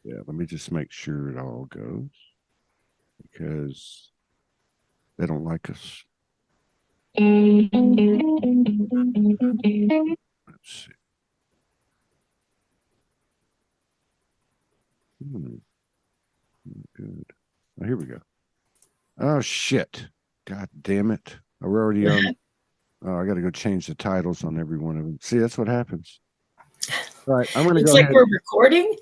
Yeah, let me just make sure it all goes because they don't like us. Let's see. Good. Oh, here we go. Oh, shit. God damn it. We're already on. Oh, I got to go change the titles on every one of them. See, that's what happens. All right, I'm going to It's go like ahead. we're recording.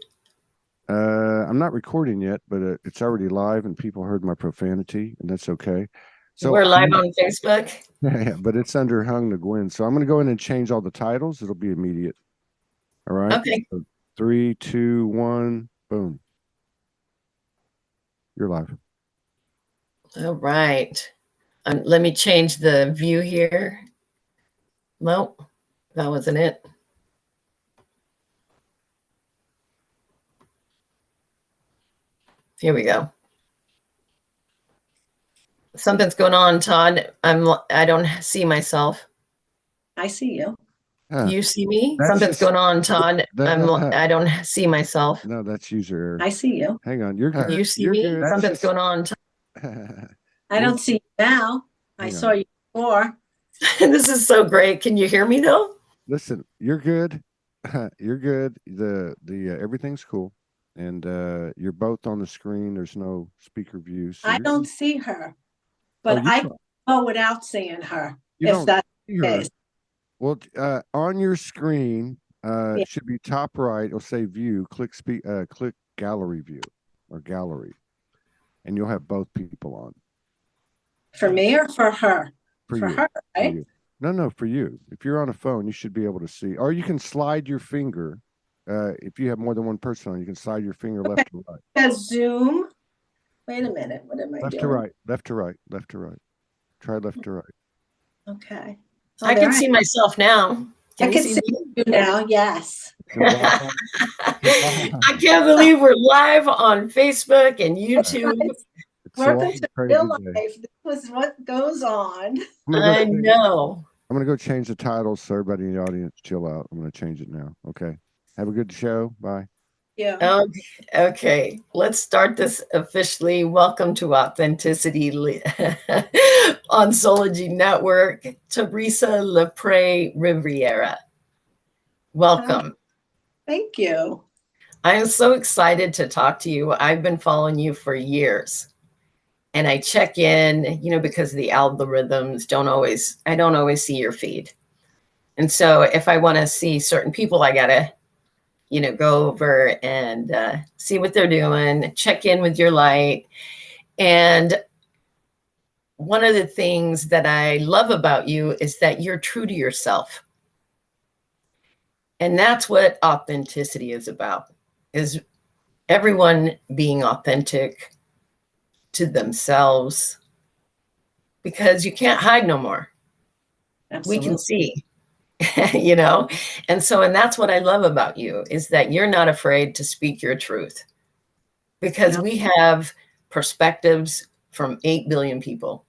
I'm not recording yet, but it's already live and people heard my profanity, and that's okay. So We're live on Facebook. Yeah, but it's under Hung to Gwen. So I'm going to go in and change all the titles. It'll be immediate. All right. Okay. So 3, 2, 1, boom. You're live. All right. Let me change the view here. Nope, that wasn't it. Here we go. Something's going on, Todd. I don't see myself. I see you. You see me? That's Something's just- going on, Todd. I don't see myself. No, that's user error. I see you. Hang on. You're good. You see You're me? good. Something's going on. I don't see you now. I saw you before. This is so great. Can you hear me though? Listen, you're good. You're good. The everything's cool. And you're both on the screen. There's no speaker view. So I don't see her, but I can go without seeing her. If that's the case. Well, on your screen, it should be top right. It'll say view. Click gallery view or gallery, and you'll have both people on. For me or for her? For you. her, right? For you. No, for you. If you're on a phone, you should be able to see. Or you can slide your finger. If you have more than one person on, you can slide your finger left to right. Says Zoom. Wait a minute. What am I doing? Left to right. Left to right. Left to right. Try left to right. Okay. I can see myself now. I can see you now. Yes. I can't believe we're live on Facebook and YouTube. Welcome to real life. This was what goes on. I know. I'm going to go change the titles so everybody in the audience chill out. I'm going to change it now. Okay. Have a good show. Bye. Yeah. Okay. Let's start this officially. Welcome to Authenticity on Sology Network. Theresa LePre Rivera. Welcome. Thank you. I am so excited to talk to you. I've been following you for years. And I check in, because the algorithms I don't always see your feed. And so if I want to see certain people, I got to, go over and see what they're doing, check in with your light. And one of the things that I love about you is that you're true to yourself. And that's what authenticity is about, is everyone being authentic to themselves, because you can't hide no more. Absolutely. We can see, and that's what I love about you, is that you're not afraid to speak your truth, because we have perspectives from 8 billion people.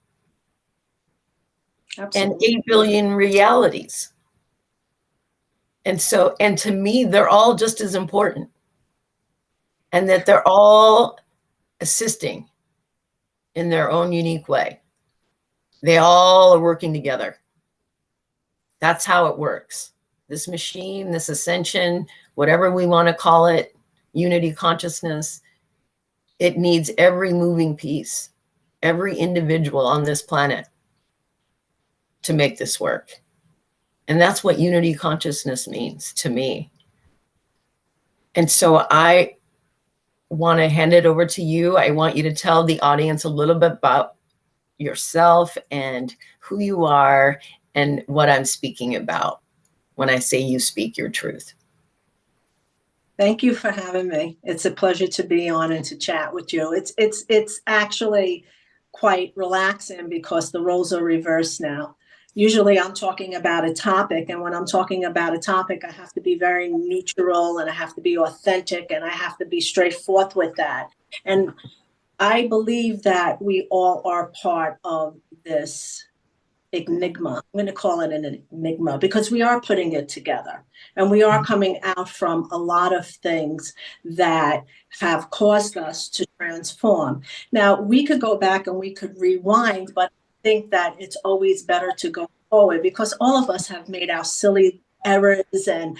Absolutely. And 8 billion realities. And to me, they're all just as important, and that they're all assisting in their own unique way. They all are working together. That's how it works. This machine, this ascension, whatever we want to call it, unity consciousness, it needs every moving piece, every individual on this planet to make this work. And that's what unity consciousness means to me. And so I want to hand it over to you. I want you to tell the audience a little bit about yourself and who you are and what I'm speaking about when I say you speak your truth. Thank you for having me. It's a pleasure to be on and to chat with you. It's actually quite relaxing because the roles are reversed now. Usually I'm talking about a topic, and when I'm talking about a topic, I have to be very neutral and I have to be authentic and I have to be straightforward with that. And I believe that we all are part of this enigma. I'm going to call it an enigma because we are putting it together and we are coming out from a lot of things that have caused us to transform. Now, we could go back and we could rewind, but I think that it's always better to go forward because all of us have made our silly errors and,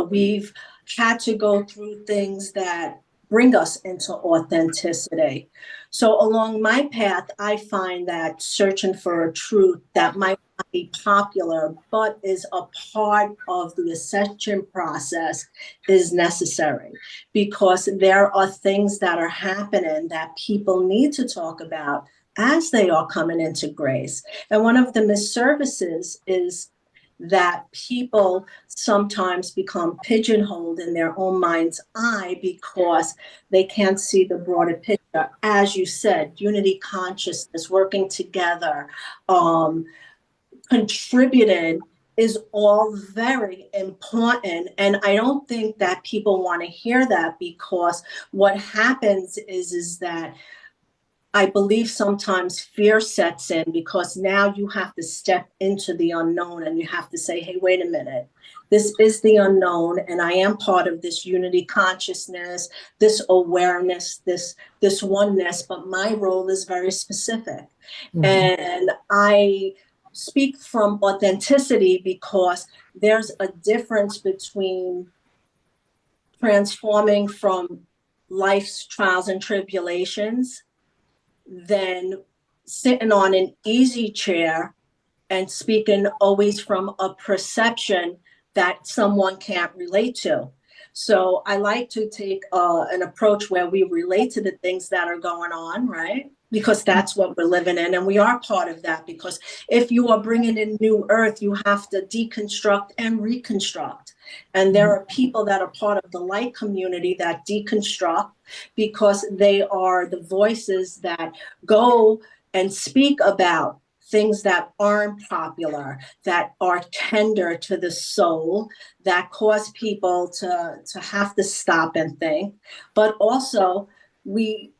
we've had to go through things that bring us into authenticity. So along my path, I find that searching for a truth that might not be popular, but is a part of the ascension process is necessary because there are things that are happening that people need to talk about as they are coming into grace. And one of the misservices is that people sometimes become pigeonholed in their own mind's eye because they can't see the broader picture. As you said, unity consciousness, working together, contributing is all very important. And I don't think that people want to hear that because what happens is that I believe sometimes fear sets in because now you have to step into the unknown and you have to say, hey, wait a minute. This is the unknown, and I am part of this unity consciousness, this awareness, this oneness, but my role is very specific. Mm-hmm. And I speak from authenticity because there's a difference between transforming from life's trials and tribulations than sitting on an easy chair and speaking always from a perception that someone can't relate to. So I like to take an approach where we relate to the things that are going on, right? Because that's what we're living in. And we are part of that because if you are bringing in new earth, you have to deconstruct and reconstruct. And there are people that are part of the light community that deconstruct because they are the voices that go and speak about things that aren't popular, that are tender to the soul, that cause people to have to stop and think. But also we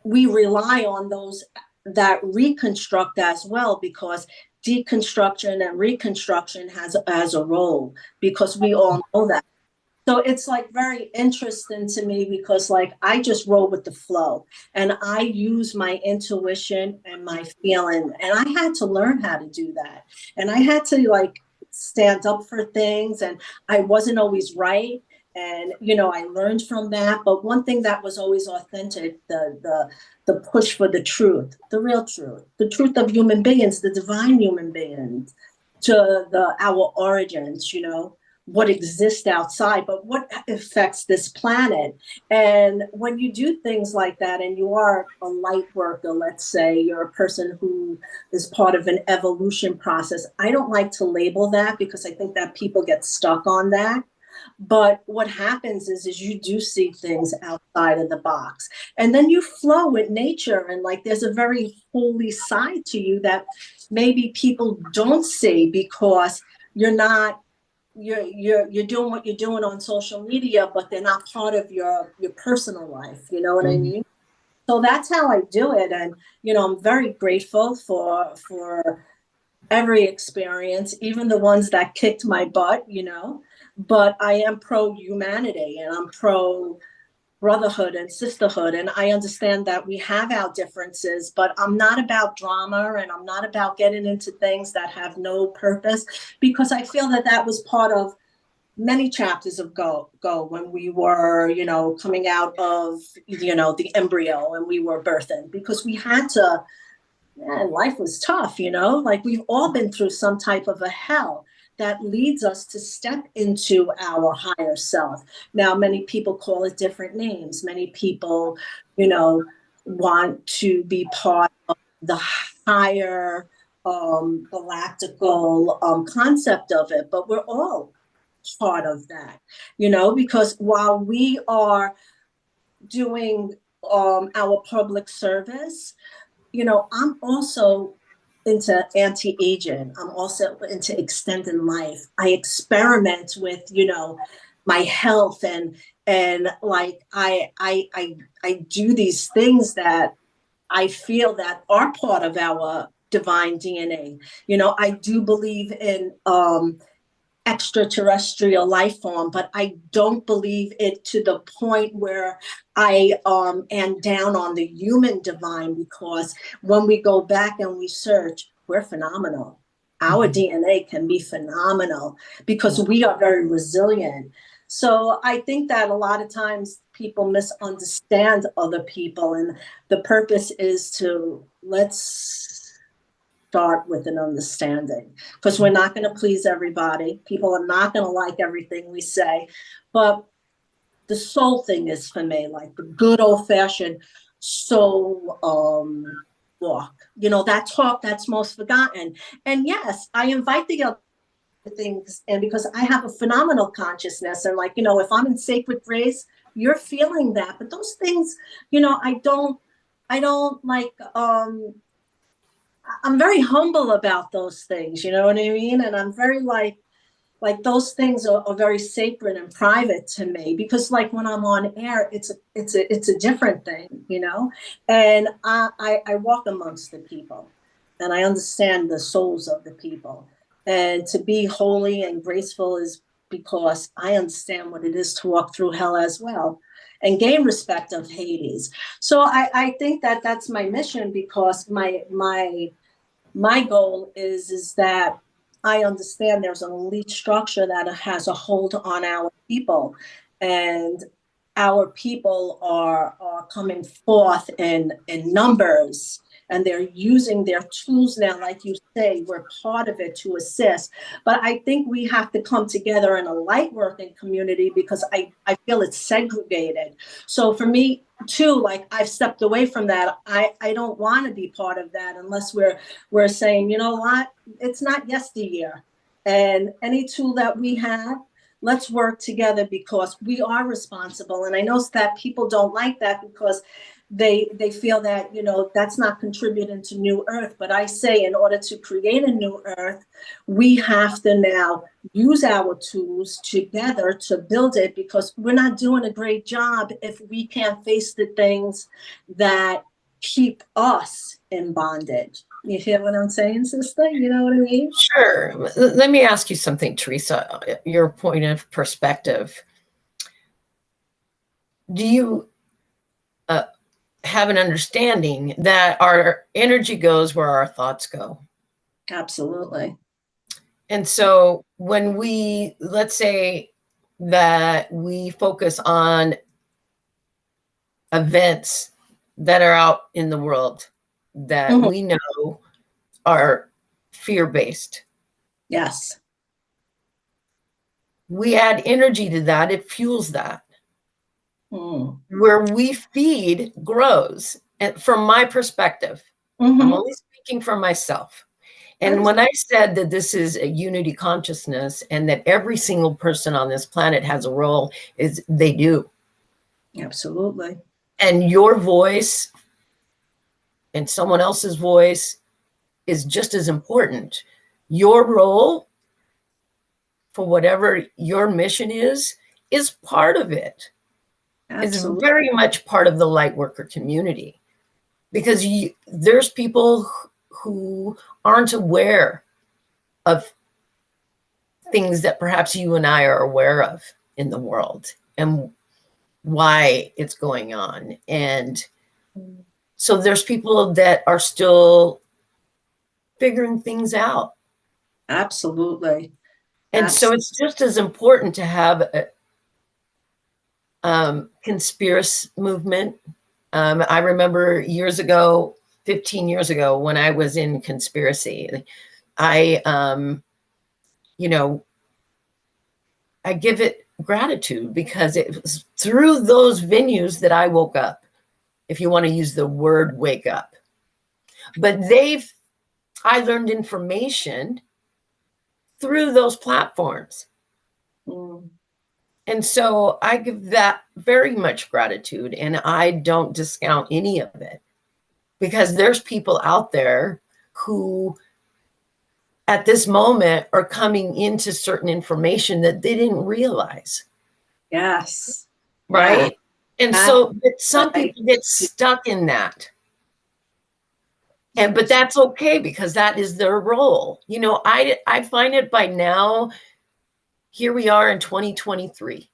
rely on those that reconstruct as well because deconstruction and reconstruction has a role because we all know that. So it's like very interesting to me because like I just roll with the flow and I use my intuition and my feeling. And I had to learn how to do that. And I had to like stand up for things and I wasn't always right. And, I learned from that. But one thing that was always authentic, the push for the truth, the real truth, the truth of human beings, the divine human beings, to our origins, what exists outside, but what affects this planet. And when you do things like that, and you are a light worker, let's say you're a person who is part of an evolution process, I don't like to label that because I think that people get stuck on that. But what happens is you do see things outside of the box and then you flow with nature. And like, there's a very holy side to you that maybe people don't see because you're doing what you're doing on social media, but they're not part of your personal life. You know what I mean? So that's how I do it. And, I'm very grateful for every experience, even the ones that kicked my butt, but I am pro humanity and I'm pro brotherhood and sisterhood. And I understand that we have our differences, but I'm not about drama and I'm not about getting into things that have no purpose because I feel that was part of many chapters of Go when we were, coming out of, the embryo and we were birthing because we had to, life was tough, like we've all been through some type of a hell that leads us to step into our higher self. Now, many people call it different names. Many people, want to be part of the higher galactical concept of it, but we're all part of that, because while we are doing our public service, I'm also into anti-aging. I'm also into extending life. I experiment with, my health and like I do these things that I feel that are part of our divine DNA. You know, I do believe in extraterrestrial life form, but I don't believe it to the point where I am down on the human divine, because when we go back and we search, we're phenomenal. Our DNA can be phenomenal because we are very resilient. So I think that a lot of times people misunderstand other people, and the purpose is to let's start with an understanding, because we're not going to please everybody. People are not going to like everything we say, but the soul thing is for me, like the good old fashioned soul walk, you know, that talk that's most forgotten. And yes, I invite the other things in because I have a phenomenal consciousness, and like, you know, if I'm in sacred grace, you're feeling that. But those things, you know, I don't like I'm very humble about those things, you know what I mean? And I'm very like those things are very sacred and private to me, because like when I'm on air, it's a different thing, you know? And I walk amongst the people and I understand the souls of the people. And to be holy and graceful is because I understand what it is to walk through hell as well and gain respect of Hades. So I think that that's my mission, because my goal is that I understand there's an elite structure that has a hold on our people, and our people are coming forth in numbers, and they're using their tools now, like you say, we're part of it to assist. But I think we have to come together in a light working community, because I feel it's segregated. So for me too, like I've stepped away from that. I don't want to be part of that unless we're saying, you know what, it's not yesteryear. And any tool that we have, let's work together because we are responsible. And I know that people don't like that because they feel that, you know, that's not contributing to New Earth. But I say, in order to create a new Earth, we have to now use our tools together to build it, because we're not doing a great job if we can't face the things that keep us in bondage. You hear what I'm saying, sister? You know what I mean? Sure. Let me ask you something, Theresa, your point of perspective. Do you have an understanding that our energy goes where our thoughts go? Absolutely. And so when we, let's say that we focus on events that are out in the world that we know are fear-based. Yes. We add energy to that, it fuels that. Where we feed grows. And from my perspective, I'm only speaking for myself. And when I said that this is a unity consciousness and that every single person on this planet has a role, is they do. Absolutely. And your voice and someone else's voice is just as important. Your role for whatever your mission is part of it. Absolutely. It's very much part of the light worker community, because there's people who aren't aware of things that perhaps you and I are aware of in the world and why it's going on. And so there's people that are still figuring things out. Absolutely. And so it's just as important to have a conspiracy movement. I remember years ago, 15 years ago, when I was in conspiracy, I give it gratitude, because it was through those venues that I woke up, if you want to use the word wake up. But I learned information through those platforms. And so I give that very much gratitude, and I don't discount any of it, because there's people out there who at this moment are coming into certain information that they didn't realize. Yes. Right. Yeah. And so some people get stuck in that. but that's okay because that is their role. You know, I find it by now, here we are in 2023.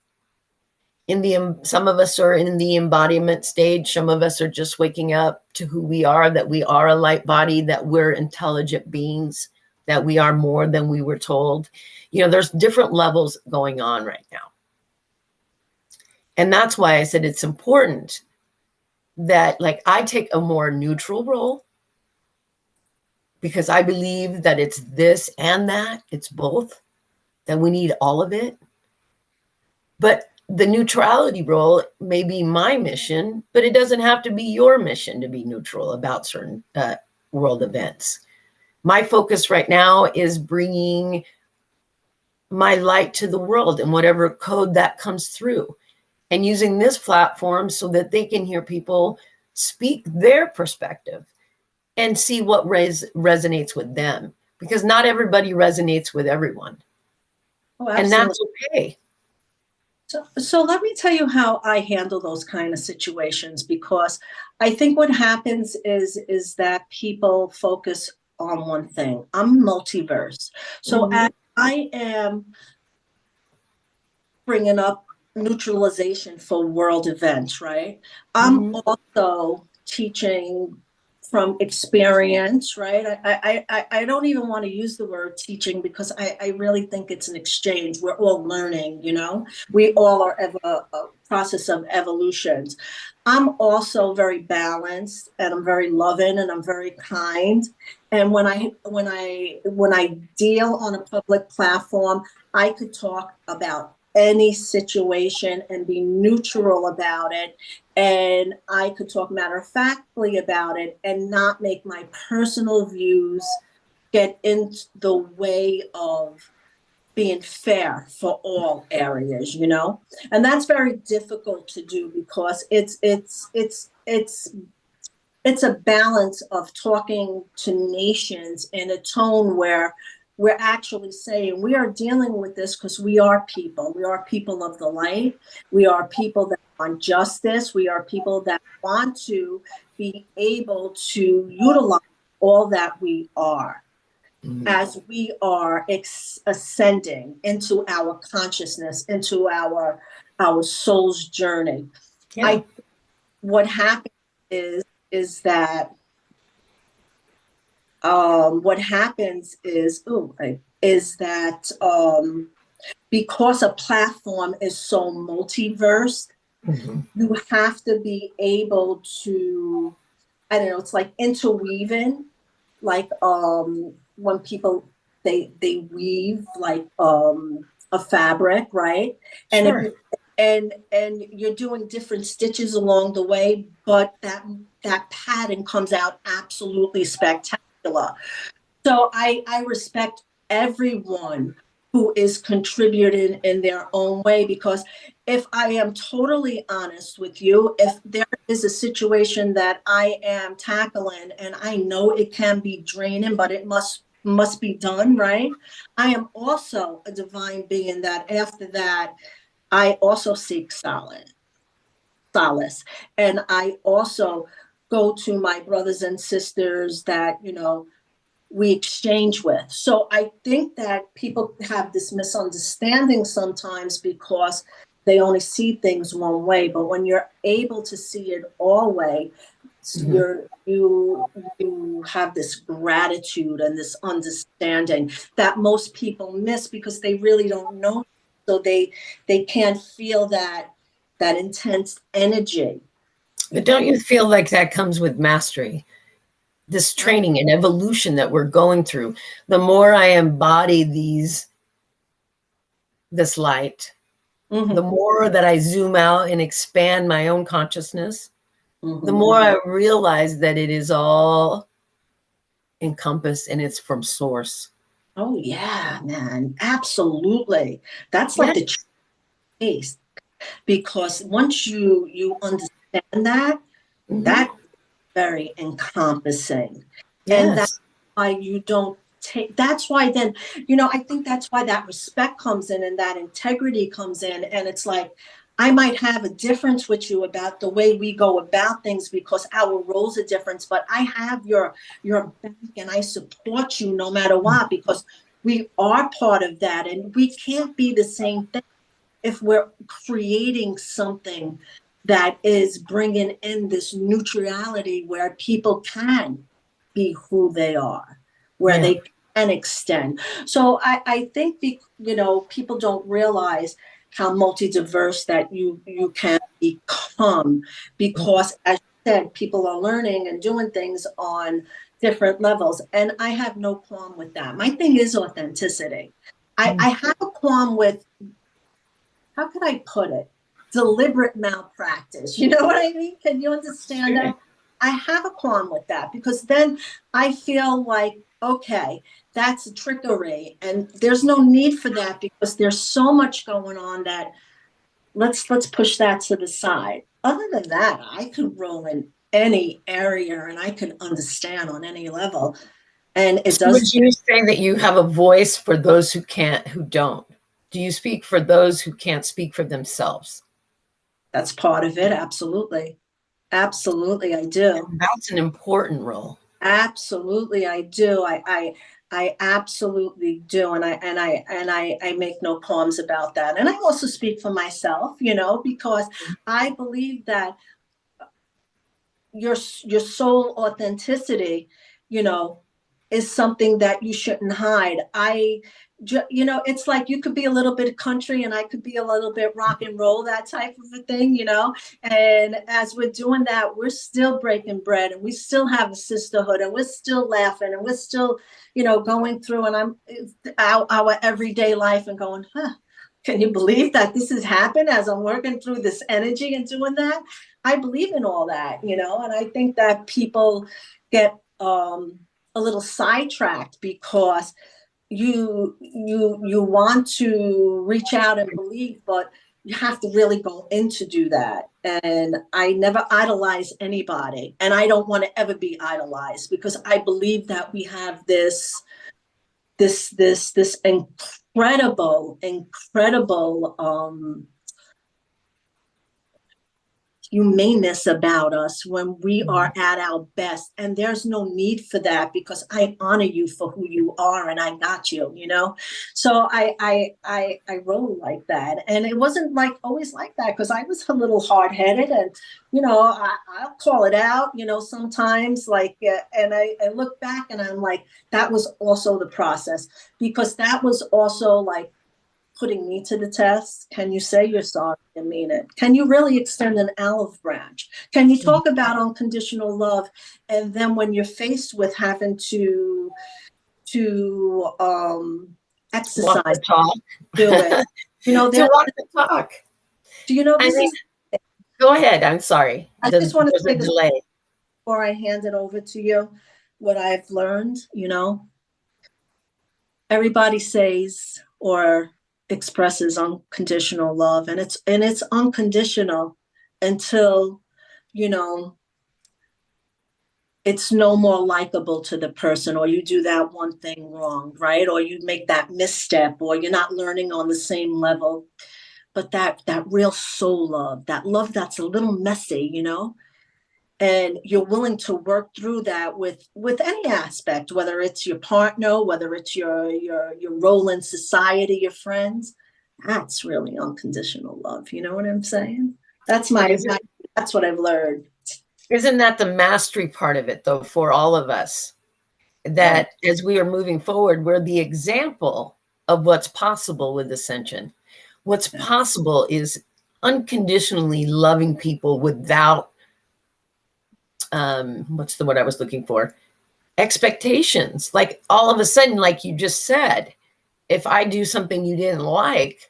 Some of us are in the embodiment stage. Some of us are just waking up to who we are, that we are a light body, that we're intelligent beings, that we are more than we were told. You know, there's different levels going on right now. And that's why I said it's important that, like, I take a more neutral role, because I believe that it's this and that, it's both, that we need all of it. But the neutrality role may be my mission, but it doesn't have to be your mission to be neutral about certain world events. My focus right now is bringing my light to the world in whatever code that comes through, and using this platform so that they can hear people speak their perspective and see what resonates with them, because not everybody resonates with everyone. Oh, and that's okay. So let me tell you how I handle those kind of situations, because I think what happens is that people focus on one thing. I'm multiverse. So as I am bringing up neutralization for world events, right? I'm also teaching from experience, right? I don't even want to use the word teaching, because I really think it's an exchange. We're all learning, you know? We all are a process of evolutions. I'm also very balanced, and I'm very loving, and I'm very kind. And when I deal on a public platform, I could talk about any situation and be neutral about it. And I could talk matter-of-factly about it and not make my personal views get in the way of being fair for all areas, you know? And that's very difficult to do, because it's a balance of talking to nations in a tone where we're actually saying we are dealing with this because we are people. We are people of the light. We are people that want justice. We are people that want to be able to utilize all that we are as we are ascending into our consciousness, into our soul's journey. Yeah. What happens is that what happens is that because a platform is so multiverse, you have to be able to, I don't know, it's like interweaving, like when people they weave like a fabric, right? And Sure. and you're doing different stitches along the way, but that pattern comes out absolutely spectacular. So I respect everyone who is contributing in their own way, because if I am totally honest with you, if there is a situation that I am tackling and I know it can be draining, but it must be done, right? I am also a divine being that after that, I also seek solace. And I also go to my brothers and sisters that, you know, we exchange with. So I think that people have this misunderstanding sometimes because they only see things one way. But when you're able to see it all way, you have this gratitude and this understanding that most people miss because they really don't know. So they can't feel that intense energy. But don't you feel like that comes with mastery? This training and evolution that we're going through, the more I embody this light, the more that I zoom out and expand my own consciousness, the more I realize that it is all encompassed and it's from source. Oh yeah, man, absolutely. That's like the case, because once you understand that, that's very encompassing. And that's why you don't take, that's why then, you know, I think that's why that respect comes in and that integrity comes in. And it's like, I might have a difference with you about the way we go about things because our roles are different, but I have your back and I support you no matter what, because we are part of that, and we can't be the same thing if we're creating something that is bringing in this neutrality where people can be who they are, where they can extend. So I think, people don't realize how multi-diverse that you can become, because as you said, people are learning and doing things on different levels. And I have no qualm with that. My thing is authenticity. I have a qualm with, how can I put it? Deliberate malpractice. You know what I mean? Can you understand that? I have a qualm with that, because then I feel like, okay, that's trickery, and there's no need for that, because there's so much going on that let's push that to the side. Other than that, I could roll in any area and I can understand on any level. And it So does. would you say that you have a voice for those who can't, who don't? Do you speak for those who can't speak for themselves? That's part of it. Absolutely. Absolutely, I do. That's an important role. Absolutely, I do. I absolutely do, and I make no qualms about that. And I also speak for myself, because I believe that your soul authenticity, you know, is something that you shouldn't hide. It's like you could be a little bit country and I could be a little bit rock and roll, that type of a thing, And as we're doing that, we're still breaking bread, and we still have a sisterhood, and we're still laughing, and we're still, going through, and I'm our everyday life and going, huh, can you believe that this has happened as I'm working through this energy and doing that? I believe in all that, and I think that people get a little sidetracked because you want to reach out and believe, but you have to really go in to do that. And I never idolize anybody, and I don't want to ever be idolized, because I believe that we have this incredible humaneness about us when we are at our best, and there's no need for that, because I honor you for who you are, and I got you, so I roll like that. And it wasn't like always like that, because I was a little hard-headed, and I'll call it out, sometimes, like, and I look back and I'm like, that was also the process, because that was also like putting me to the test. Can you say you're sorry and mean it? Can you really extend an olive branch? Can you talk about unconditional love? And then when you're faced with having to exercise, walk the talk. do it. To walk the talk. Do you know this? Go ahead. I'm sorry. I just want to say this delay before I hand it over to you. What I've learned, everybody says or expresses unconditional love, and it's unconditional until it's no more likable to the person, or you do that one thing wrong, right? Or you make that misstep, or you're not learning on the same level. But that real soul love, that love that's a little messy, and you're willing to work through that with any aspect, whether it's your partner, whether it's your role in society, your friends. That's really unconditional love. You know what I'm saying? That's that's what I've learned. Isn't that the mastery part of it, though, for all of us? That as we are moving forward, we're the example of what's possible with ascension. What's possible is unconditionally loving people without what's the word I was looking for? Expectations. Like all of a sudden, like you just said, if I do something you didn't like,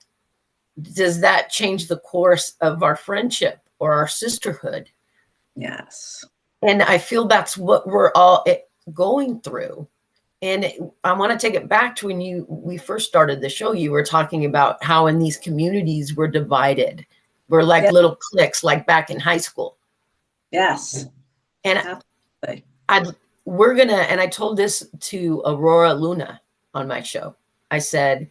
does that change the course of our friendship or our sisterhood? Yes. And I feel that's what we're all going through. And I want to take it back to when we first started the show. You were talking about how in these communities we're divided. We're like little cliques, like back in high school. Yes. And and I told this to Aurora Luna on my show. I said,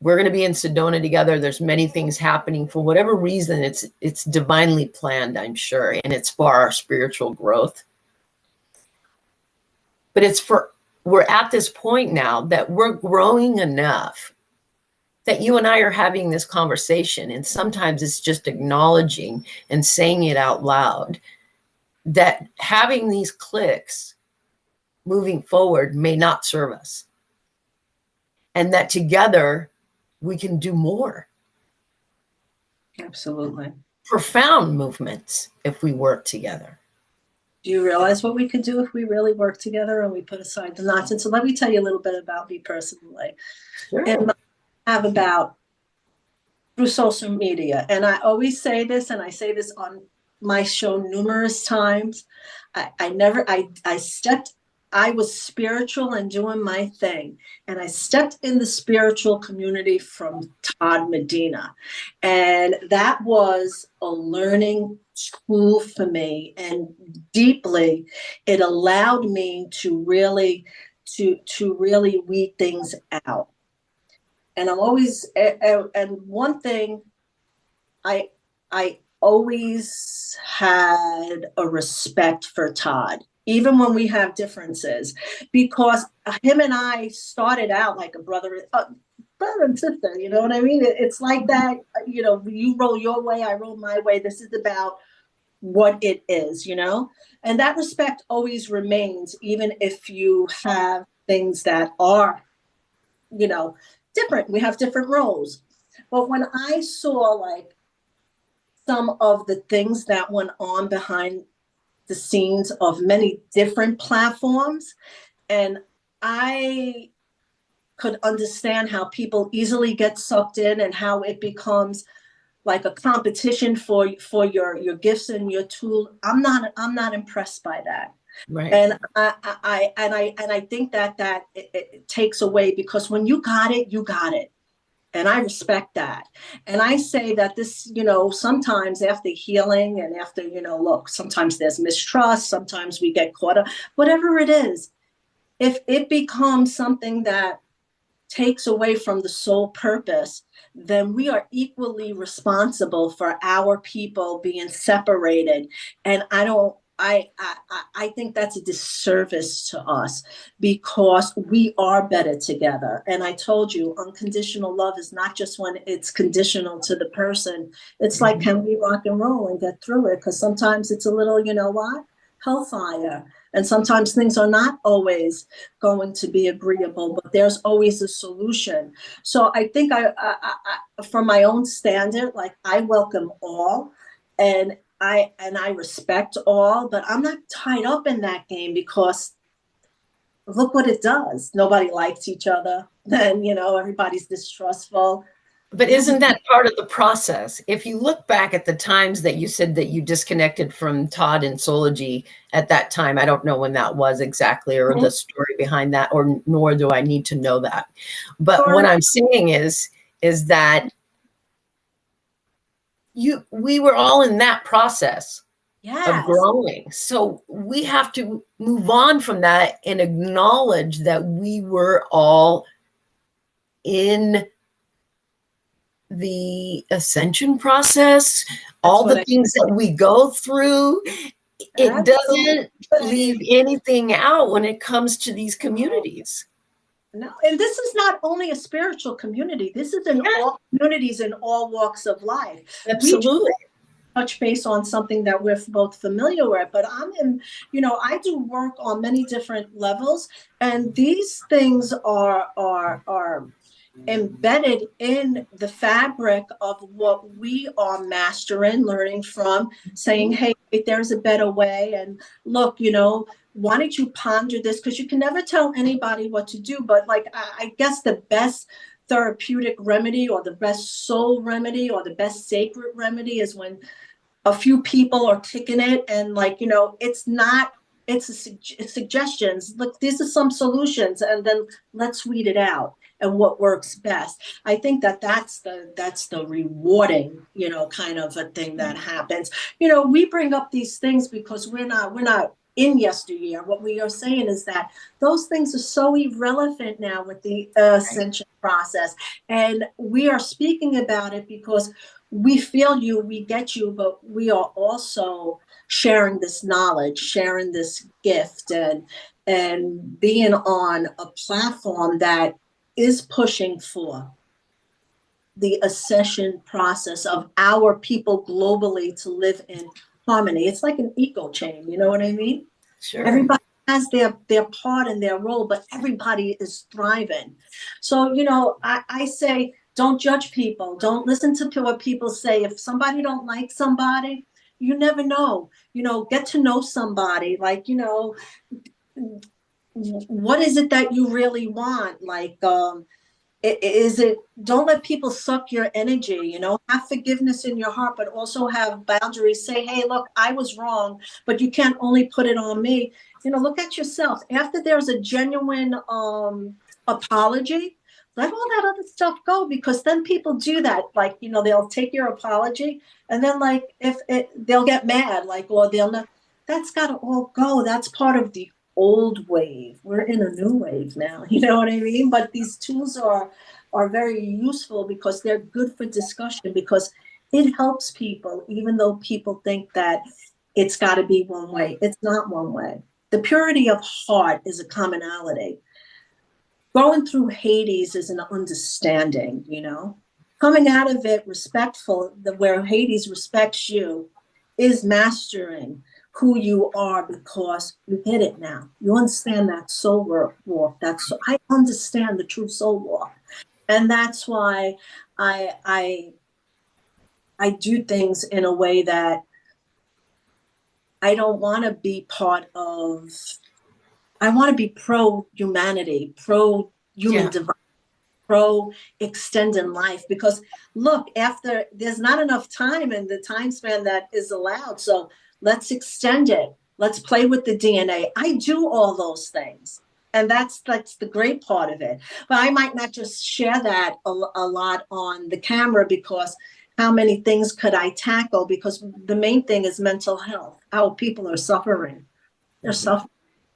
we're going to be in Sedona together. There's many things happening. For whatever reason, it's divinely planned, I'm sure, and it's for our spiritual growth. But we're at this point now that we're growing enough that you and I are having this conversation, and sometimes it's just acknowledging and saying it out loud, that having these clicks moving forward may not serve us, and that together we can do more. Absolutely. Profound movements if we work together. Do you realize what we could do if we really work together and we put aside the knots? And so let me tell you a little bit about me personally. Sure. And I have about through social media. And I always say this, and I say this on my show numerous times. I was spiritual and doing my thing. And I stepped in the spiritual community from Todd Medina. And that was a learning tool for me. And deeply, it allowed me to really weed things out. And I'm always, and one thing, I always had a respect for Todd, even when we have differences, because him and I started out like a brother and sister, you know what I mean? It's like that, you know, you roll your way, I roll my way. This is about what it is, you know? And that respect always remains, even if you have things that are, you know, different. We have different roles. But when I saw like some of the things that went on behind the scenes of many different platforms, and I could understand how people easily get sucked in and how it becomes like a competition for your gifts and your tool. I'm not impressed by that. Right. And I think that it takes away, because when you got it, you got it. And I respect that. And I say that this, you know, sometimes after healing and after, you know, look, sometimes there's mistrust, sometimes we get caught up, whatever it is, if it becomes something that takes away from the sole purpose, then we are equally responsible for our people being separated. And I think that's a disservice to us, because we are better together. And I told you, unconditional love is not just when it's conditional to the person. It's like, can we rock and roll and get through it? Because sometimes it's a little, you know what, hellfire. And sometimes things are not always going to be agreeable, but there's always a solution. So I think I from my own standard, like, I welcome all, and I respect all, but I'm not tied up in that game, because look what it does. Nobody likes each other. Then, you know, everybody's distrustful. But isn't that part of the process? If you look back at the times that you said that you disconnected from Todd and Sology at that time, I don't know when that was exactly, or the story behind that, or nor do I need to know that. But what I'm saying is that we were all in that process of growing. So we have to move on from that and acknowledge that we were all in the ascension process, all the things that we go through. It doesn't leave anything out when it comes to these communities. No, and this is not only a spiritual community. This is in all communities in all walks of life. Absolutely. We touch base on something that we're both familiar with, but I'm in, you know, I do work on many different levels, and these things are embedded in the fabric of what we are mastering, learning from, saying, hey, there's a better way. And look, you know, why don't you ponder this? Because you can never tell anybody what to do. But like, I guess the best therapeutic remedy, or the best soul remedy, or the best sacred remedy is when a few people are kicking it, and like, you know, it's suggestions. Look, these are some solutions, and then let's weed it out and what works best. I think that's the rewarding, you know, kind of a thing that happens. You know, we bring up these things because we're not in yesteryear. What we are saying is that those things are so irrelevant now with the ascension process. And we are speaking about it because we feel you, we get you, but we are also sharing this knowledge, sharing this gift, and being on a platform that is pushing for the ascension process of our people globally to live in harmony. It's like an eco chain, you know what I mean? Sure. Everybody has their part and their role, but everybody is thriving. So, you know, I say, don't judge people. Don't listen to what people say. If somebody don't like somebody, you never know. You know, get to know somebody. Like, you know, what is it that you really want? Like, is it, don't let people suck your energy, you know, have forgiveness in your heart, but also have boundaries. Say, hey, look, I was wrong, but you can't only put it on me. You know, look at yourself. After there's a genuine apology, let all that other stuff go, because then people do that. Like, you know, they'll take your apology and then like if it, they'll get mad, like, or they'll not, that's got to all go. That's part of the old wave. We're in a new wave now, you know what I mean? But these tools are very useful because they're good for discussion, because it helps people, even though people think that it's got to be one way. It's not one way. The purity of heart is a commonality. Going through Hades is an understanding, you know, coming out of it respectful, where Hades respects you, is mastering who you are, because you get it now. You understand that soul walk. I understand the true soul walk. And that's why I do things in a way that I don't want to be part of. I want to be pro humanity, pro human divine, pro extending life, because look, after there's not enough time in the time span that is allowed. So let's extend it. Let's play with the DNA. I do all those things. And that's the great part of it. But I might not just share that a lot on the camera, because how many things could I tackle? Because the main thing is mental health. How people are suffering. They're suffering,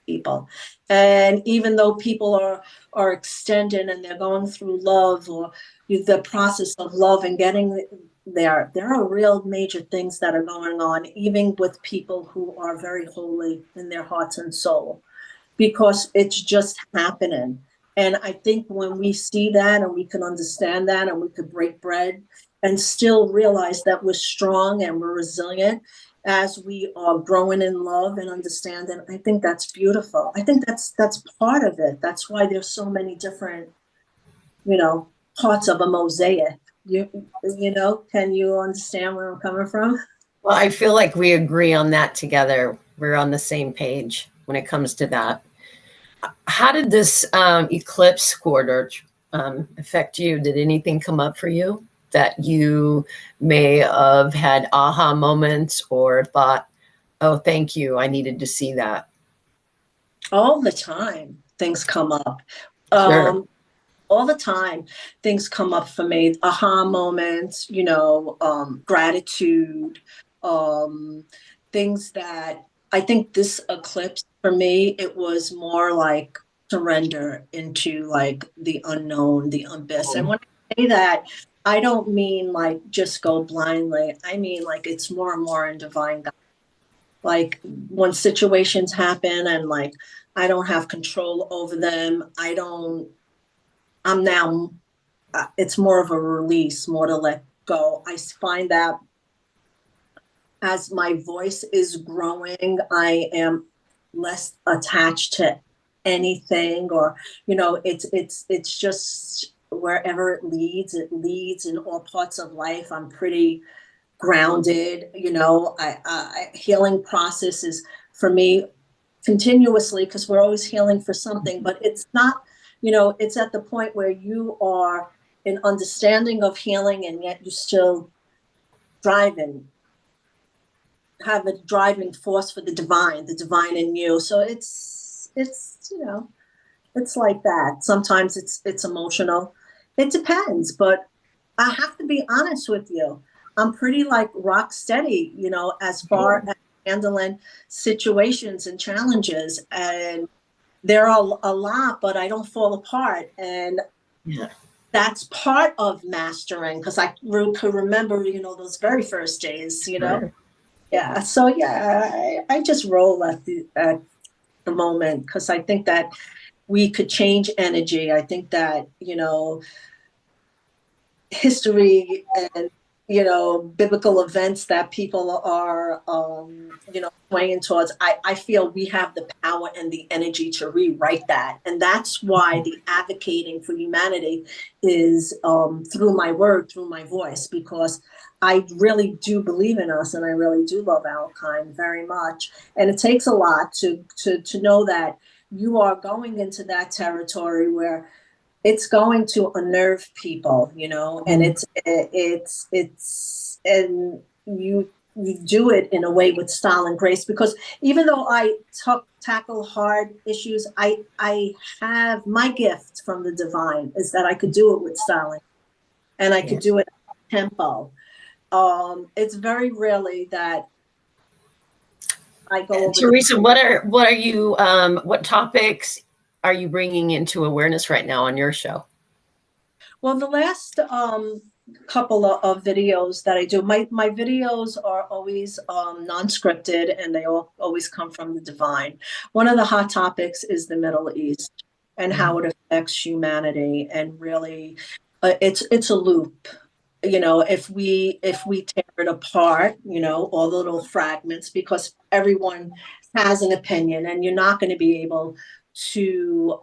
people. And even though people are extending and they're going through love, or the process of love and getting there are real major things that are going on, even with people who are very holy in their hearts and soul, because it's just happening. And I think when we see that and we can understand that and we could break bread and still realize that we're strong and we're resilient as we are growing in love and understanding, I think that's beautiful. I think that's part of it. That's why there's so many different, you know, parts of a mosaic. You know, can you understand where I'm coming from? Well, I feel like we agree on that together. We're on the same page when it comes to that. How did this eclipse quarter affect you? Did anything come up for you that you may have had aha moments or thought, oh, thank you, I needed to see that? All the time things come up. Sure. All the time things come up for me. Aha moments, you know, gratitude, things that I think this eclipse for me, it was more like surrender into like the unknown, the abyss. And when I say that, I don't mean like just go blindly. I mean like it's more and more in divine guidance. Like when situations happen and like I don't have control over them, I'm now, it's more of a release, more to let go. I find that as my voice is growing, I am less attached to anything, or, you know, it's just wherever it leads in all parts of life. I'm pretty grounded, you know. Healing process is for me continuously, because we're always healing for something, but it's not, you know, it's at the point where you are in understanding of healing and yet you still driving, have a driving force for the divine in you. So it's you know, it's like that. Sometimes it's emotional. It depends, but I have to be honest with you. I'm pretty like rock steady, you know, as far as handling situations and challenges. And there are a lot, but I don't fall apart. And Yeah. that's part of mastering, because I could remember, those very first days, Sure. Yeah. So yeah, I just roll at the moment, because I think that we could change energy. I think that, history and, biblical events that people are, swaying towards, I feel we have the power and the energy to rewrite that. And that's why the advocating for humanity is, through my word, through my voice, because I really do believe in us, and I really do love our kind very much. And it takes a lot to know that you are going into that territory where it's going to unnerve people, and and you do it in a way with style and grace, because even though I tackle hard issues, I have my gift from the divine is that I could do it with style, and I could do it at tempo. It's very rarely that I go over. Theresa, what are you, what topics are you bringing into awareness right now on your show? Well, the last couple of videos that I do, my videos are always non-scripted, and they always come from the divine. One of the hot topics is the Middle East and how it affects humanity, and really, it's a loop. If we tear it apart, all the little fragments, because everyone has an opinion, and you're not going to be able to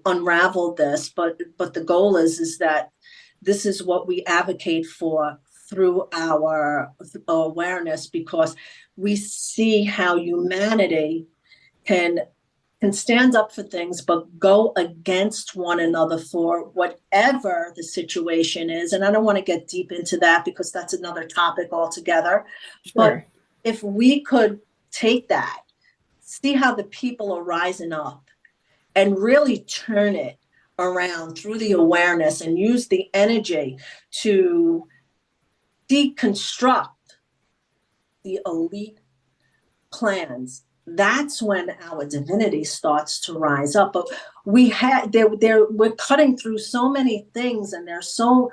unravel this, but the goal is that this is what we advocate for through our awareness, because we see how humanity can stand up for things, but go against one another for whatever the situation is. And I don't want to get deep into that, because that's another topic altogether. Sure. But if we could take that, see how the people are rising up, and really turn it around through the awareness, and use the energy to deconstruct the elite plans, that's when our divinity starts to rise up. But we're cutting through so many things, and there's so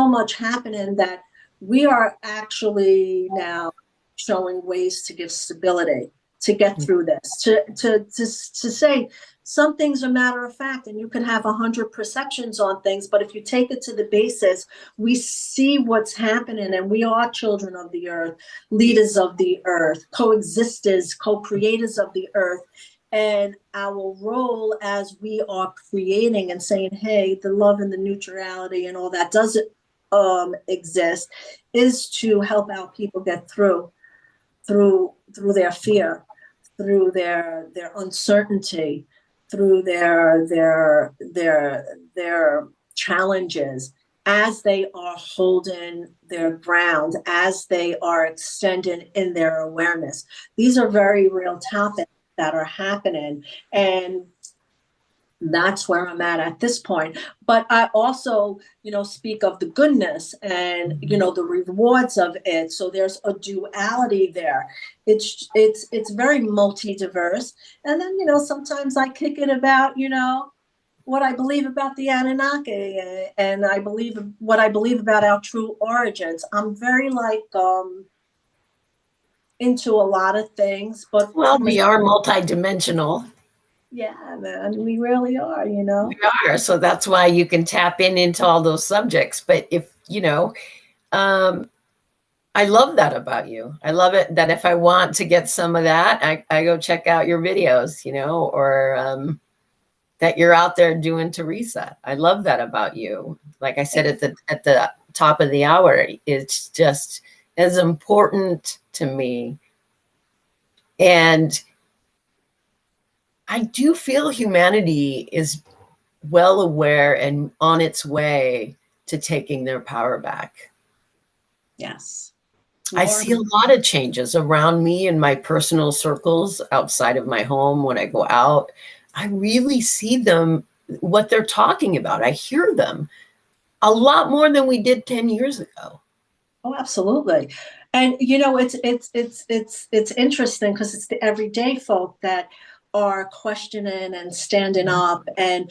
much happening, that we are actually now showing ways to give stability, to get through this, to say some things are matter of fact, and you can have 100 perceptions on things, but if you take it to the basis, we see what's happening, and we are children of the earth, leaders of the earth, coexisters, co-creators of the earth. And our role, as we are creating and saying, hey, the love and the neutrality and all that doesn't exist, is to help our people get through their fear, through their uncertainty, through their challenges, as they are holding their ground, as they are extending in their awareness. These are very real topics that are happening, and that's where I'm at this point. But I also, speak of the goodness and, the rewards of it. So there's a duality there. It's very multi-diverse. And then, sometimes I kick it about, what I believe about the Anunnaki, and what I believe about our true origins. I'm very into a lot of things, but we are multidimensional. Yeah, man, we really are, We are. So that's why you can tap into all those subjects. But if, I love that about you. I love it that if I want to get some of that, I go check out your videos, or that you're out there doing Theresa. I love that about you. Like I said at the top of the hour, it's just as important to me. And I do feel humanity is well aware and on its way to taking their power back. Yes. I see a lot of changes around me in my personal circles outside of my home. When I go out, I really see them, what they're talking about. I hear them a lot more than we did 10 years ago. Oh, absolutely. And it's interesting because it's the everyday folk that are questioning and standing up and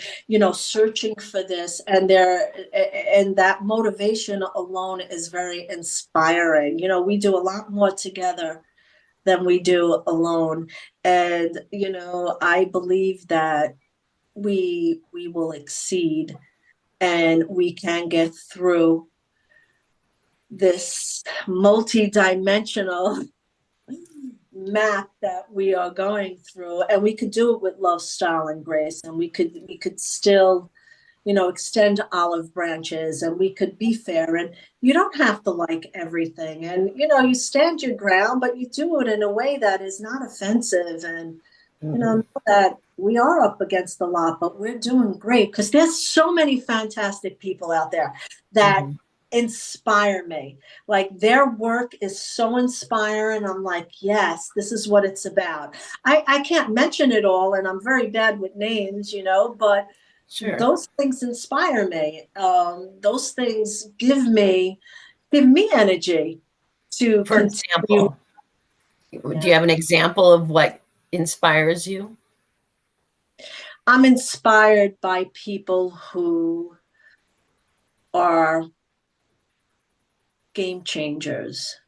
searching for this, and that motivation alone is very inspiring. We do a lot more together than we do alone, and I believe that we will exceed and we can get through this multi-dimensional map that we are going through, and we could do it with love, style, and grace, and we could still extend olive branches, and we could be fair, and you don't have to like everything, and you stand your ground, but you do it in a way that is not offensive, and know that we are up against a lot, but we're doing great because there's so many fantastic people out there that inspire me. Like their work is so inspiring. I'm like, yes, this is what it's about. I can't mention it all, and I'm very bad with names, but Sure. those things inspire me. Those things give me energy to For continue. example, do you have an example of what inspires you? I'm inspired by people who are game changers.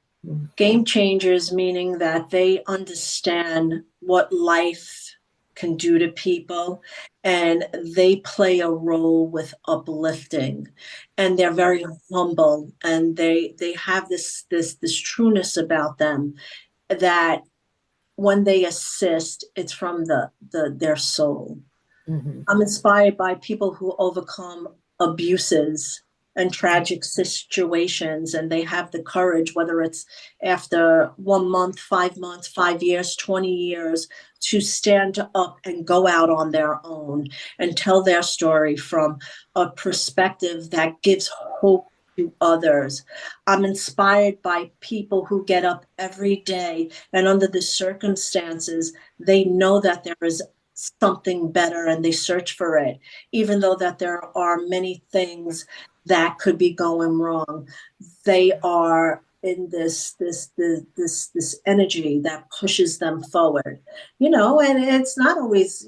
Game changers meaning that they understand what life can do to people, and they play a role with uplifting, and they're very humble, and they have this trueness about them that when they assist, it's from their soul. I'm inspired by people who overcome abuses and tragic situations, and they have the courage, whether it's after 1 month, 5 months, 5 years, 20 years, to stand up and go out on their own and tell their story from a perspective that gives hope to others. I'm inspired by people who get up every day, and under the circumstances, they know that there is something better and they search for it, even though that there are many things that could be going wrong. They are in this energy that pushes them forward, and it's not always,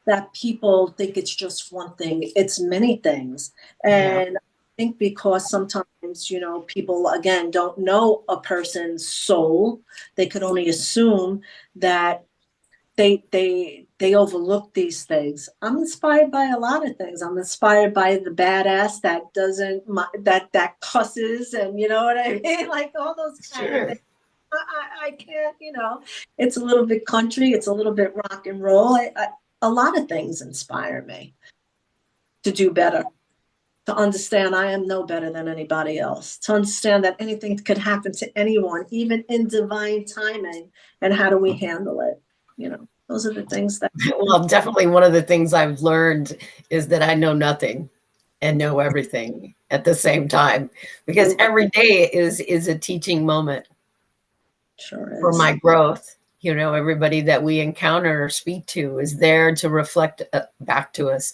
that people think it's just one thing. It's many things. And I think because sometimes, people again don't know a person's soul, they could only assume that they overlook these things. I'm inspired by a lot of things. I'm inspired by the badass that doesn't that cusses, and you know what I mean, like all those kind of things. I can't, it's a little bit country, it's a little bit rock and roll. A lot of things inspire me to do better, to understand I am no better than anybody else, to understand that anything could happen to anyone, even in divine timing, and how do we handle it? Those are the things that. Well, definitely one of the things I've learned is that I know nothing and know everything at the same time, because every day is a teaching moment. Sure is. For my growth. Everybody that we encounter or speak to is there to reflect back to us.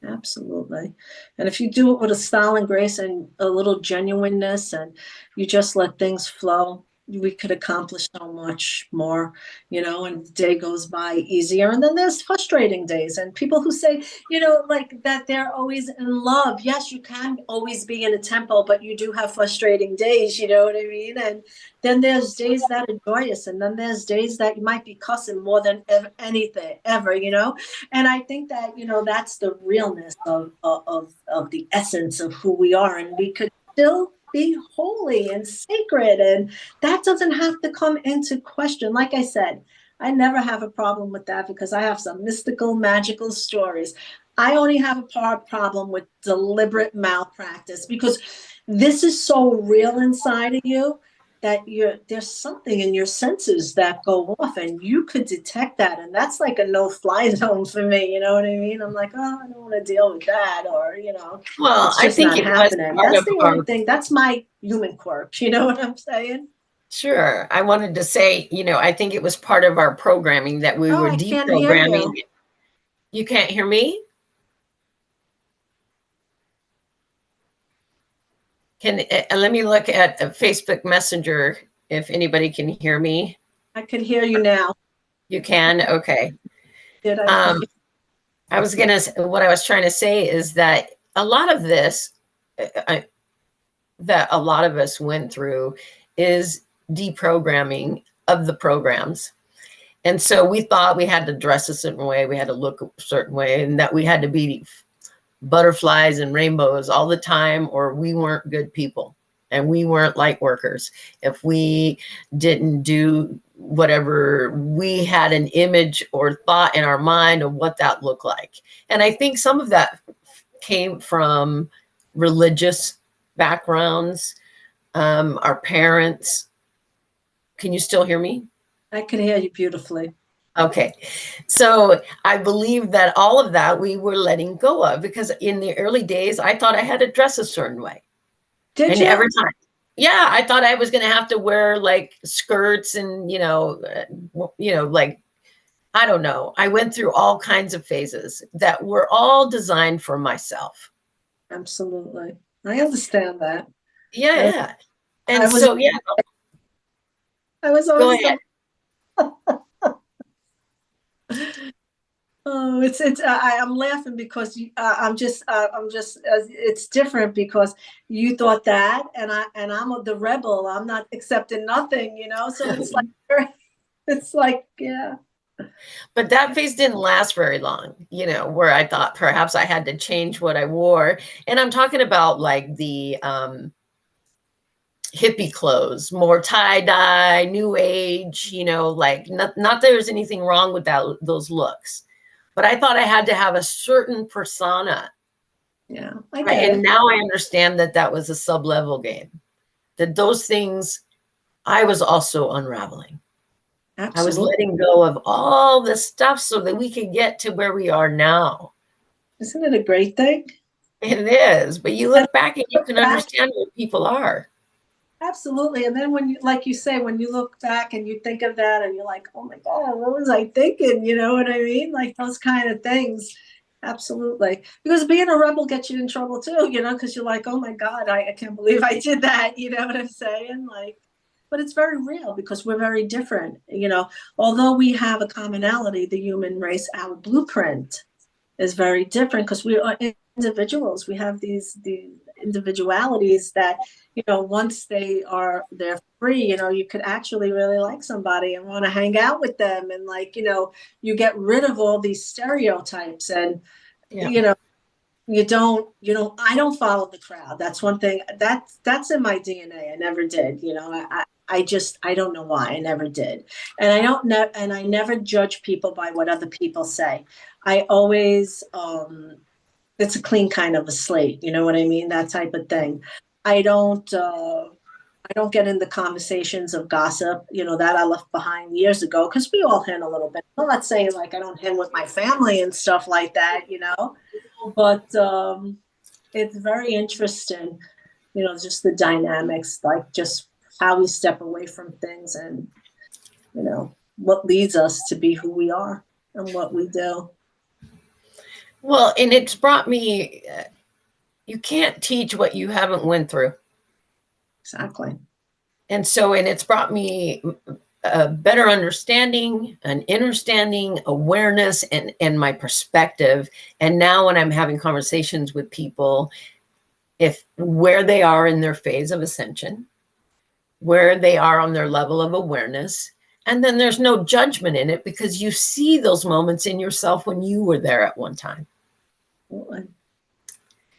Absolutely. And if you do it with a style and grace and a little genuineness, and you just let things flow, we could accomplish so much more, and the day goes by easier. And then there's frustrating days, and people who say, like that they're always in love. Yes, you can always be in a tempo, but you do have frustrating days, you know what I mean? And then there's days that are joyous, and then there's days that you might be cussing more than anything ever, And I think that, that's the realness of the essence of who we are, and we could still be holy and sacred, and that doesn't have to come into question. Like I said, I never have a problem with that because I have some mystical, magical stories. I only have a problem with deliberate malpractice, because this is so real inside of you that there's something in your senses that go off, and you could detect that, and that's like a no-fly zone for me. You know what I mean? I'm like, oh, I don't want to deal with that, or well, it's just I think not it happening. was That's the only thing. That's my human quirk. You know what I'm saying? Sure. I wanted to say, I think it was part of our programming that we were I can't hear deprogramming. you. You can't hear me? Let me look at a Facebook Messenger if anybody can hear me. I can hear you now. You can? Okay. Did I? What I was trying to say is that a lot of this that a lot of us went through is deprogramming of the programs. And so we thought we had to dress a certain way, we had to look a certain way, and that we had to be butterflies and rainbows all the time, or we weren't good people and we weren't light workers. If we didn't do whatever, we had an image or thought in our mind of what that looked like. And I think some of that came from religious backgrounds, our parents. Can you still hear me? I can hear you beautifully. Okay. So I believe that all of that we were letting go of, because in the early days, I thought I had to dress a certain way. Did you? Every time, yeah, I thought I was going to have to wear like skirts and, like, I don't know. I went through all kinds of phases that were all designed for myself. Absolutely. I understand that. Yeah. Yeah. And I was go always ahead. Oh, I'm laughing because it's different because you thought that, and I'm the rebel. I'm not accepting nothing, So it's like, yeah. But that phase didn't last very long, where I thought perhaps I had to change what I wore. And I'm talking about like the hippie clothes, more tie-dye, new age, like not that there's anything wrong with those looks. But I thought I had to have a certain persona. Yeah. Right? And now I understand that was a sub-level game. That those things I was also unraveling. Absolutely. I was letting go of all this stuff so that we could get to where we are now. Isn't it a great thing? It is. But you look back and you can understand where people are. Absolutely. And then when you, like you say, when you look back and you think of that and you're like, oh my God, what was I thinking? You know what I mean? Like those kind of things. Absolutely. Because being a rebel gets you in trouble too, because you're like, oh my God, I can't believe I did that. You know what I'm saying? Like, but it's very real because we're very different. Although we have a commonality, the human race, our blueprint is very different because we are individuals. We have these individualities that, once they're free, you could actually really like somebody and want to hang out with them. And like, you get rid of all these stereotypes and, Yeah. I don't follow the crowd. That's one thing that's in my DNA. I never did, I don't know why I never did. And I don't know. And I never judge people by what other people say. I always, it's a clean kind of a slate. You know what I mean? That type of thing. I don't get into conversations of gossip, that I left behind years ago because we all hint a little bit. I'm not saying like I don't hint with my family and stuff like that, but it's very interesting, just the dynamics, like just how we step away from things and, what leads us to be who we are and what we do. Well, and it's brought me, you can't teach what you haven't went through. Exactly. And it's brought me a better understanding, an understanding, awareness, and my perspective. And now when I'm having conversations with people, where they are in their phase of ascension, where they are on their level of awareness, and then there's no judgment in it because you see those moments in yourself when you were there at one time.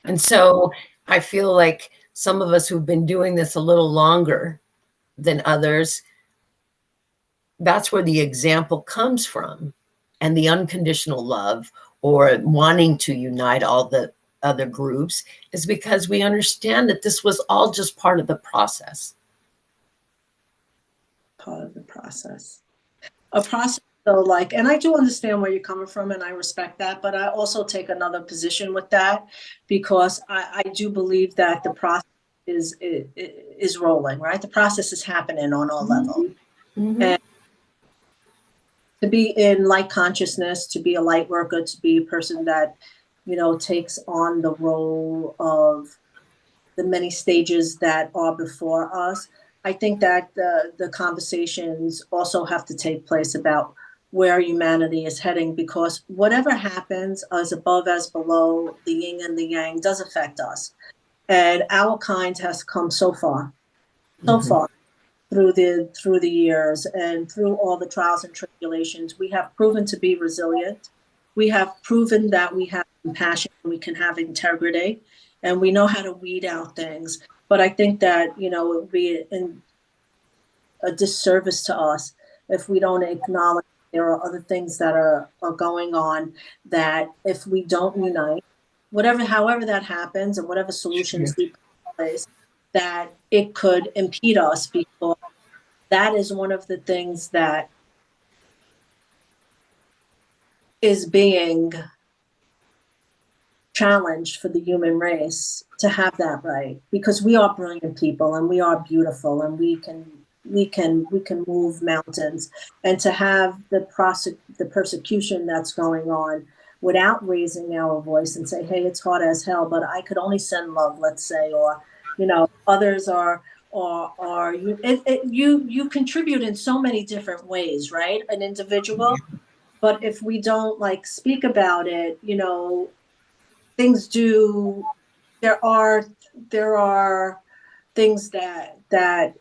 And so I feel like some of us who've been doing this a little longer than others, that's where the example comes from, and the unconditional love or wanting to unite all the other groups is because we understand that this was all just part of the process. Part of the process. A process, though, like, and I do understand where you're coming from, and I respect that, but I also take another position with that because I do believe that the process is rolling, right? The process is happening on all levels. Mm-hmm. And to be in light consciousness, to be a light worker, to be a person that, takes on the role of the many stages that are before us. I think that the conversations also have to take place about where humanity is heading, because whatever happens, as above as below, the yin and the yang, does affect us. And our kind has come so far, so far through the years and through all the trials and tribulations. We have proven to be resilient. We have proven that we have compassion, we can have integrity, and we know how to weed out things. But I think that, it would be a disservice to us if we don't acknowledge there are other things that are going on, that if we don't unite, however that happens, and whatever solutions we put in place, that it could impede us, because that is one of the things that is being challenged for the human race, to have that right, because we are brilliant people and we are beautiful and we can move mountains, and to have the persecution that's going on without raising our voice and say, hey, it's hard as hell, but I could only send love, let's say, or others are, or you contribute in so many different ways, right? An individual. But if we don't speak about it, things do, there are things that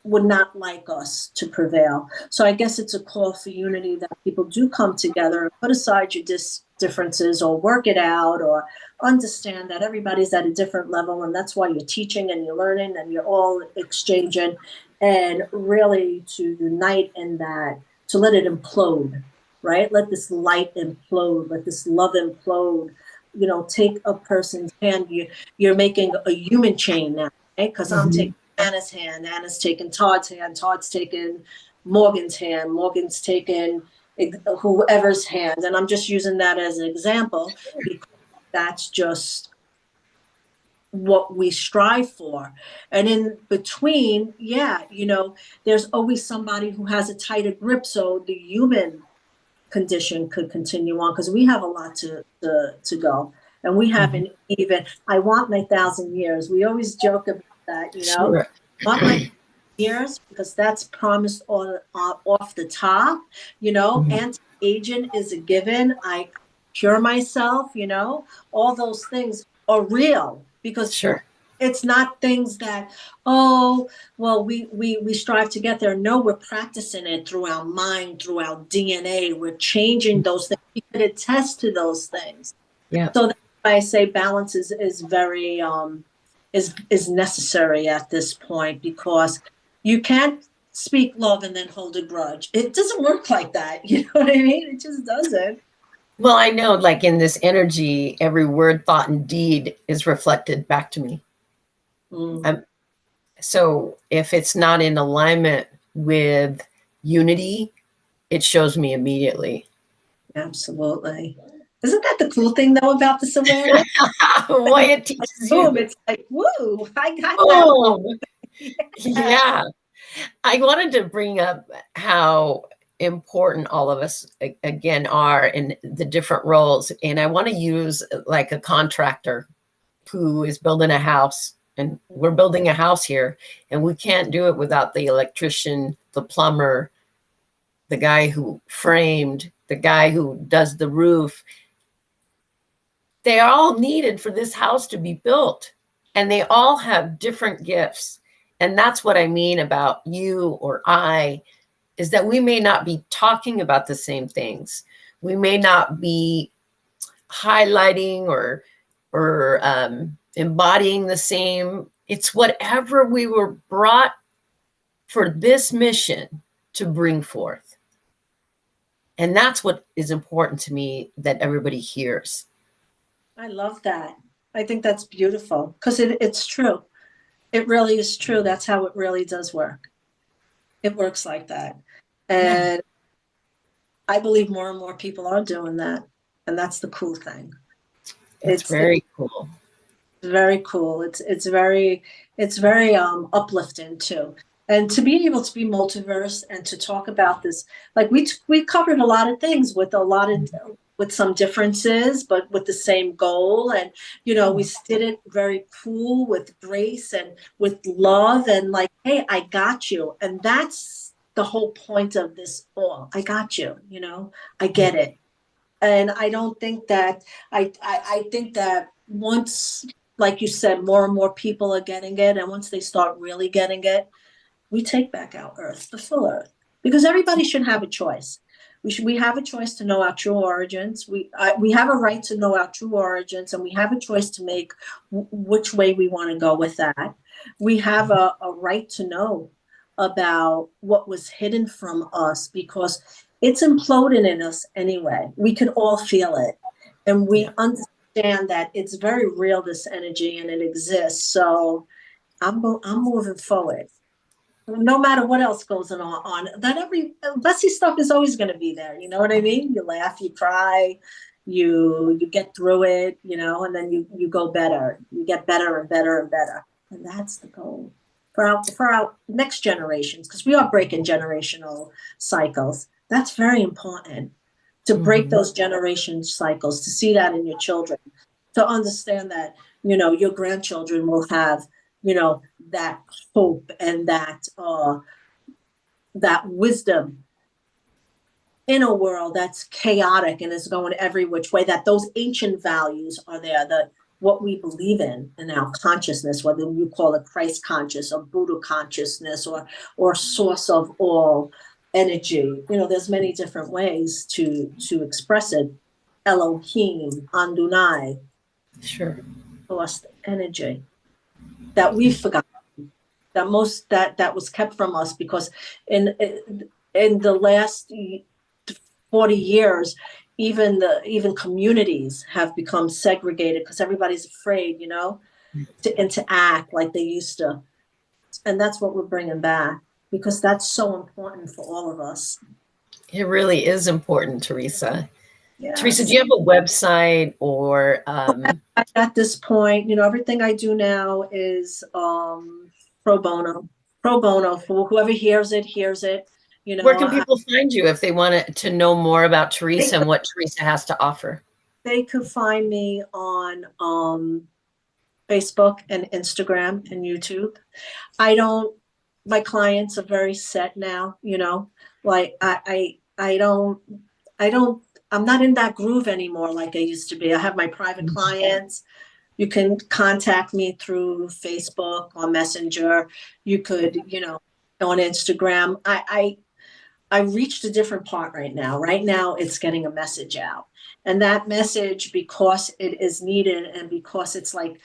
would not like us to prevail. So I guess it's a call for unity, that people do come together and put aside your differences, or work it out, or understand that everybody's at a different level, and that's why you're teaching and you're learning and you're all exchanging, and really to unite in that, to let it implode, right? Let this light implode, let this love implode. Take a person's hand. You're making a human chain now, right? Because I'm taking Anna's hand, Anna's taking Todd's hand, Todd's taking Morgan's hand, Morgan's taking whoever's hand. And I'm just using that as an example, because that's just what we strive for. And in between, there's always somebody who has a tighter grip, so the human condition could continue on, because we have a lot to go, and we haven't even, I want my 1,000 years. We always joke about that, Sure. want my years, because that's promised off the top. Anti-aging is a given. I cure myself, all those things are real, because it's not things that, oh, well, we strive to get there. No, we're practicing it through our mind, through our DNA. We're changing those things. We can attest to those things. Yeah. So that's why I say balance is very is necessary at this point, because you can't speak love and then hold a grudge. It doesn't work like that. You know what I mean? It just doesn't. Well, I know, in this energy, every word, thought, and deed is reflected back to me. So if it's not in alignment with unity, it shows me immediately. Absolutely. Isn't that the cool thing, though, about this awareness? Why it teaches you. Boom, it's like, woo, I got that. Yeah. I wanted to bring up how important all of us, again, are in the different roles. And I want to use a contractor who is building a house. And we're building a house here, and we can't do it without the electrician, the plumber, the guy who framed, the guy who does the roof. They are all needed for this house to be built, and they all have different gifts. And that's what I mean about you or I, is that we may not be talking about the same things. We may not be highlighting or embodying the same. It's whatever we were brought for this mission to bring forth. And that's what is important to me, that everybody hears. I love that. I think that's beautiful, because it's true. It really is true. That's how it really does work. It works like that. And I believe more and more people are doing that. And that's the cool thing. It's very cool. Very cool. It's very uplifting too. And to be able to be multiverse and to talk about this, we covered a lot of things with a lot of with some differences, but with the same goal. And, we did it very cool with grace and with love and like, hey, I got you. And that's the whole point of this all. I got you, I get it. And I don't think that, I think that once, like you said, more and more people are getting it. And once they start really getting it, we take back our earth, the full earth, because everybody should have a choice. We have a choice to know our true origins. We have a right to know our true origins, and we have a choice to make which way we want to go with that. We have a right to know about what was hidden from us, because it's imploding in us anyway. We can all feel it, and we understand that it's very real, this energy, and it exists. So I'm moving forward. No matter what else goes on, that every messy stuff is always going to be there. You know what I mean? You laugh, you cry, you get through it, and then you go better. You get better and better and better. And that's the goal for our next generations, because we are breaking generational cycles. That's very important, to break those generation cycles, to see that in your children, to understand that, your grandchildren will have, that hope and that wisdom in a world that's chaotic and is going every which way, that those ancient values are there, that what we believe in our consciousness, whether you call it Christ conscious or Buddha consciousness or source of all energy. There's many different ways to express it. Elohim, Andunai. Sure. Lost energy that we forgot, that was kept from us, because in the last 40 years, even communities have become segregated because everybody's afraid, to act like they used to. And that's what we're bringing back, because that's so important for all of us. It really is important, Theresa. Yes. Theresa, do you have a website or at this point, everything I do now is pro bono for whoever hears it. Where can people find you if they want to know more about Theresa and what Theresa has to offer? They could find me on Facebook and Instagram and YouTube. My clients are very set now, like I'm not in that groove anymore like I used to be. I have my private clients. You can contact me through Facebook or Messenger. You could, on Instagram. I reached a different part right now. Right now, it's getting a message out. And that message, because it is needed and because it's like,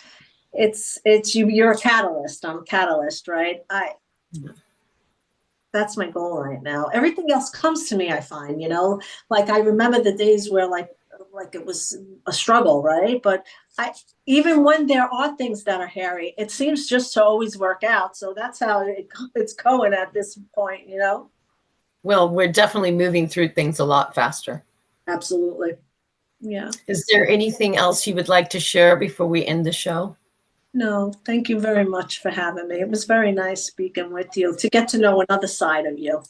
you're a catalyst. I'm a catalyst, right? That's my goal right now. Everything else comes to me, I find, like I remember the days where like it was a struggle, right? But even when there are things that are hairy, it seems just to always work out. So that's how it's going at this point, Well, we're definitely moving through things a lot faster. Absolutely. Yeah. Is there anything else you would like to share before we end the show? No, thank you very much for having me. It was very nice speaking with you, to get to know another side of you,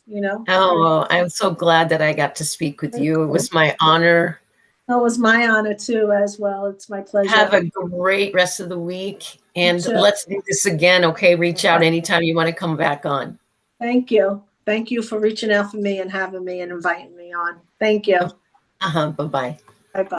Oh, I'm so glad that I got to speak with you. It was my honor. It was my honor too, as well. It's my pleasure. Have a great rest of the week. And let's do this again, okay? Reach out anytime you want to come back on. Thank you. Thank you for reaching out for me and having me and inviting me on. Thank you. Bye-bye. Bye-bye.